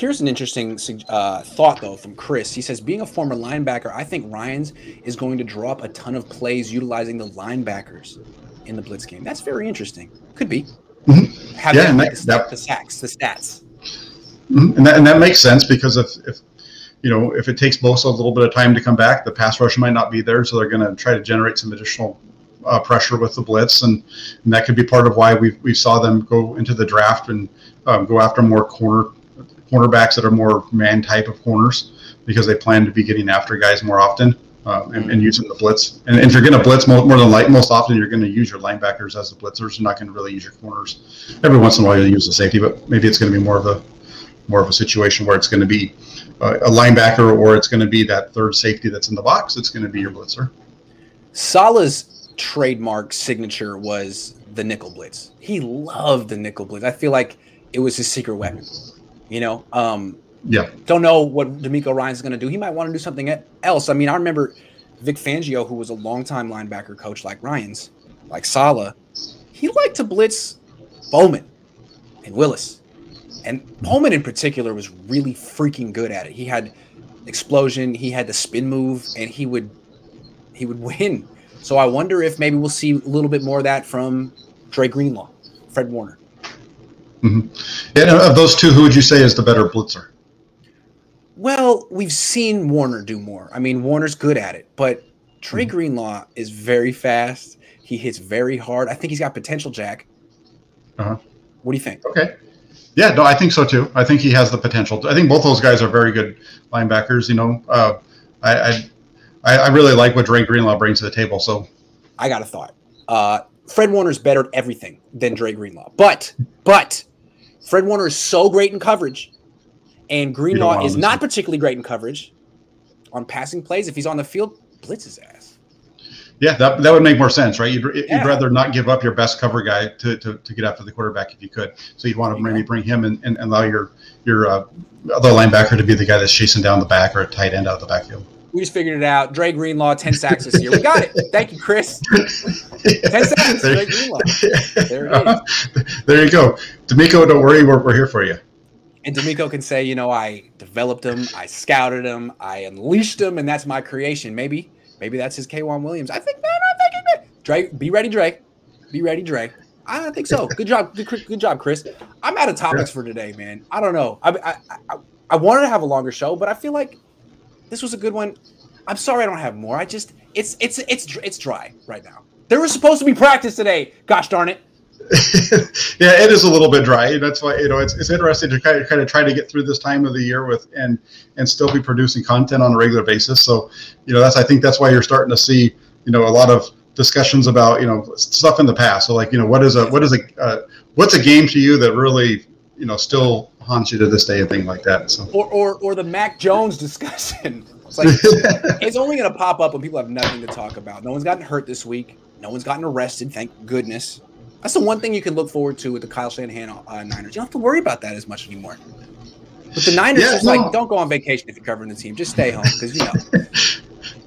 Here's an interesting thought, though, from Chris. He says, being a former linebacker, I think Ryans is going to draw up a ton of plays utilizing the linebackers in the blitz game. That's very interesting. Could be. Mm-hmm. Have yeah, the sacks, the stats. Mm-hmm. And that makes sense because if it takes Bosa a little bit of time to come back, the pass rush might not be there, so they're going to try to generate some additional pressure with the blitz, and that could be part of why we saw them go into the draft and go after more cornerbacks that are more man type of corners, because they plan to be getting after guys more often and using the blitz. And if you're going to blitz most often, you're going to use your linebackers as the blitzers. You're not going to really use your corners. Every once in a while, you'll use the safety, but maybe it's going to be more of a situation where it's going to be a linebacker, or it's going to be that third safety that's in the box. It's going to be your blitzer. Salah's trademark signature was the nickel blitz. He loved the nickel blitz. I feel like it was his secret weapon. Don't know what D'Amico Ryan's going to do. He might want to do something else. I mean, I remember Vic Fangio, who was a longtime linebacker coach like Ryan's, like Salah. He liked to blitz Bowman and Willis. And Bowman in particular was really freaking good at it. He had explosion, he had the spin move, and he would win. So I wonder if maybe we'll see a little bit more of that from Dre Greenlaw, Fred Warner. Mm-hmm. And of those two, who would you say is the better blitzer? Well, we've seen Warner do more. I mean, Warner's good at it, but Dre Greenlaw is very fast. He hits very hard. I think he's got potential, Jack. Uh-huh. What do you think? Okay. Yeah, no, I think so too. I think he has the potential. I think both those guys are very good linebackers. I really like what Dre Greenlaw brings to the table. So I got a thought. Fred Warner's better at everything than Dre Greenlaw. But Fred Warner is so great in coverage, and Greenlaw is not particularly great in coverage on passing plays. If he's on the field, blitz his ass. Yeah, that would make more sense, right? You'd rather not give up your best cover guy to get after the quarterback if you could. So you'd want to maybe bring him and allow your other linebacker to be the guy that's chasing down the back, or a tight end out of the backfield. We just figured it out. Dre Greenlaw, 10 sacks this year. We got it. Thank you, Chris. 10 sacks, Dre Greenlaw. There it is. There you go. D'Amico, don't worry. We're here for you. And D'Amico can say, I developed him, I scouted him, I unleashed him, and that's my creation. Maybe that's his K'Wan Williams. I think, Dre, be ready, Dre. Be ready, Dre. I don't think so. Good job. Good job, Chris. I'm out of topics for today, man. I don't know. I wanted to have a longer show, but I feel like this was a good one. I'm sorry I don't have more. It's dry right now. There was supposed to be practice today. Gosh darn it. Yeah, it is a little bit dry. That's why it's interesting to kind of try to get through this time of the year and still be producing content on a regular basis. So I think that's why you're starting to see a lot of discussions about stuff in the past. So what's a game to you that really still haunts you to this day and things like that. So or the Mac Jones discussion. It's like it's only going to pop up when people have nothing to talk about. No one's gotten hurt this week. No one's gotten arrested. Thank goodness. That's the one thing you can look forward to with the Kyle Shanahan Niners. You don't have to worry about that as much anymore. But the Niners, don't go on vacation if you're covering the team. Just stay home because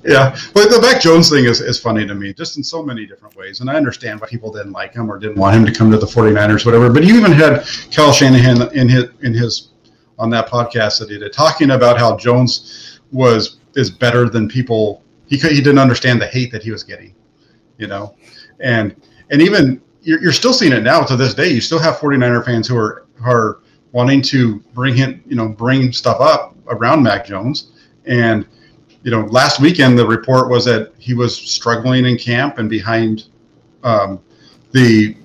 Yeah, but the Mac Jones thing is funny to me, just in so many different ways. And I understand why people didn't like him or didn't want him to come to the 49ers, whatever. But you even had Kyle Shanahan in his on that podcast that he did, talking about how Jones is better than people. He didn't understand the hate that he was getting, and even you're still seeing it now to this day. You still have 49er fans who are wanting to bring stuff up around Mac Jones. And last weekend the report was that he was struggling in camp and behind the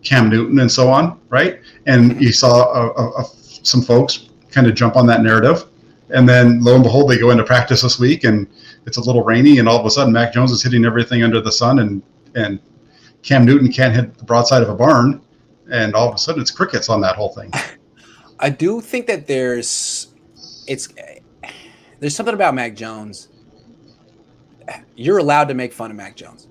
Cam Newton and so on, right? And you saw some folks kind of jump on that narrative. And then lo and behold, they go into practice this week and it's a little rainy, and all of a sudden Mac Jones is hitting everything under the sun, and Cam Newton can't hit the broadside of a barn, and all of a sudden it's crickets on that whole thing. I do think that there's something about Mac Jones. You're allowed to make fun of Mac Jones.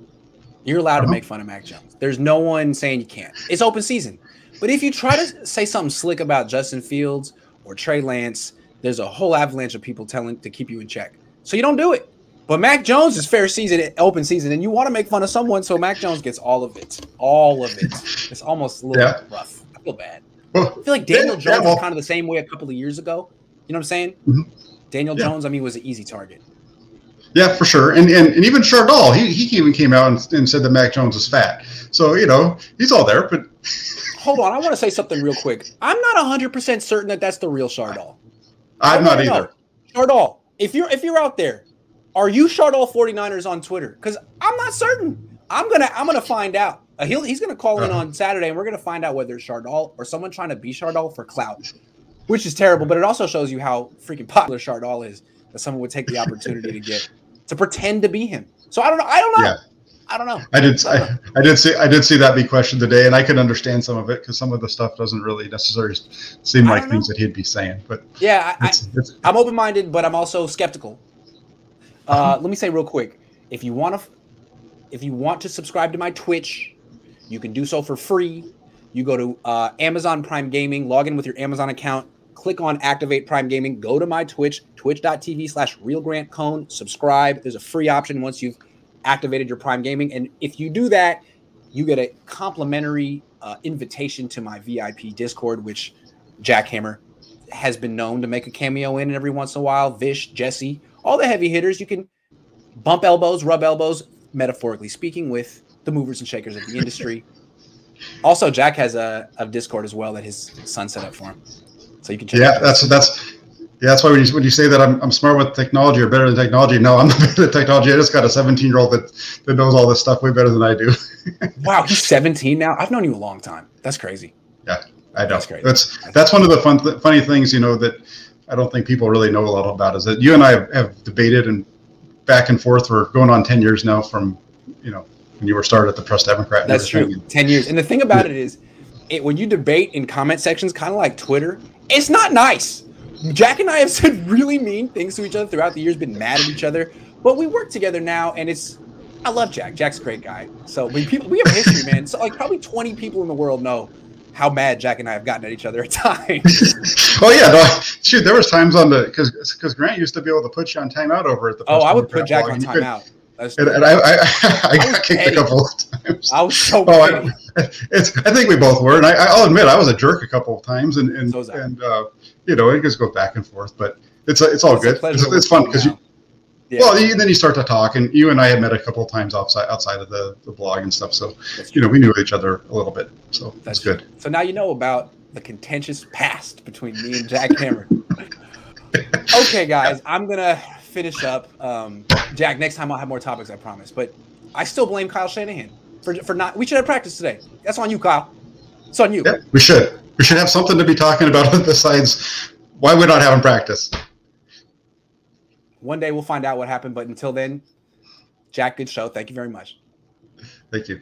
You're allowed to make fun of Mac Jones. There's no one saying you can't. It's open season. But if you try to say something slick about Justin Fields or Trey Lance, there's a whole avalanche of people telling to keep you in check. So you don't do it. But Mac Jones is fair season, open season, and you want to make fun of someone, so Mac Jones gets all of it. All of it. It's almost a little bit rough. I feel bad. Well, I feel like Daniel Jones was kind of the same way a couple of years ago. You know what I'm saying? Mm-hmm. Daniel Jones, I mean, was an easy target. Yeah, for sure. And even Chardall, he even came out and said that Mac Jones is fat. So, you know, he's all there. But hold on, I want to say something real quick. I'm not 100% certain that that's the real Chardall. I'm not either. Chardall, if you're out there, are you Chardall 49ers on Twitter? Because I'm not certain. I'm gonna find out. He's gonna call in on Saturday, and we're gonna find out whether it's Chardall or someone trying to be Chardall for clout, which is terrible. But it also shows you how freaking popular Chardall is, that someone would take the opportunity to pretend to be him. So I don't know. Yeah. I don't know. I did see that be questioned today, and I could understand some of it because some of the stuff doesn't really necessarily seem like things that he'd be saying. But yeah, I'm open-minded, but I'm also skeptical. Let me say real quick, if you want to subscribe to my Twitch, you can do so for free. You go to Amazon Prime Gaming, log in with your Amazon account, click on Activate Prime Gaming, go to my Twitch, twitch.tv/RealGrantCohn, subscribe. There's a free option once you've activated your Prime Gaming. And if you do that, you get a complimentary invitation to my VIP Discord, which Jack Hammer has been known to make a cameo in every once in a while. Vish, Jesse, all the heavy hitters. You can bump elbows, rub elbows, metaphorically speaking, with the movers and shakers of the industry. Also, Jack has a Discord as well that his son set up for him, so you can check. Yeah, that's why when you say that I'm smart with technology or better than technology, no, I'm not better than technology. I just got a 17-year-old that knows all this stuff way better than I do. Wow, he's 17 now. I've known you a long time. That's crazy. Yeah, I know. That's crazy. That's one of the funny things, you know, that I don't think people really know a lot about, is that you and I have debated and back and forth for going on 10 years now from, you know, when you were started at the Press Democrat. That's true. 10 years. And the thing about it is, when you debate in comment sections, kind of like Twitter, it's not nice. Jack and I have said really mean things to each other throughout the years, been mad at each other, but we work together now, and I love Jack. Jack's a great guy. So we have a history, man. So like probably 20 people in the world know how mad Jack and I have gotten at each other at times. Oh yeah, no, shoot, there was times on because Grant used to be able to put you on timeout over at the. I would put Jack on timeout. And I got kicked a couple of times. I was so petty. I think we both were, and I'll admit I was a jerk a couple of times, and you know, it just goes back and forth, but it's all good. It's fun because then you start to talk, and you and I had met a couple of times outside of the blog and stuff, so you know, we knew each other a little bit, so that's good. So now you know about the contentious past between me and Jack Hammer. Okay, guys, I'm gonna finish up. Jack, next time I'll have more topics, I promise. But I still blame Kyle Shanahan for not. We should have practice today. That's on you, Kyle. It's on you. Yeah, we should. We should have something to be talking about besides why we're not having practice. One day we'll find out what happened. But until then, Jack, good show. Thank you very much. Thank you.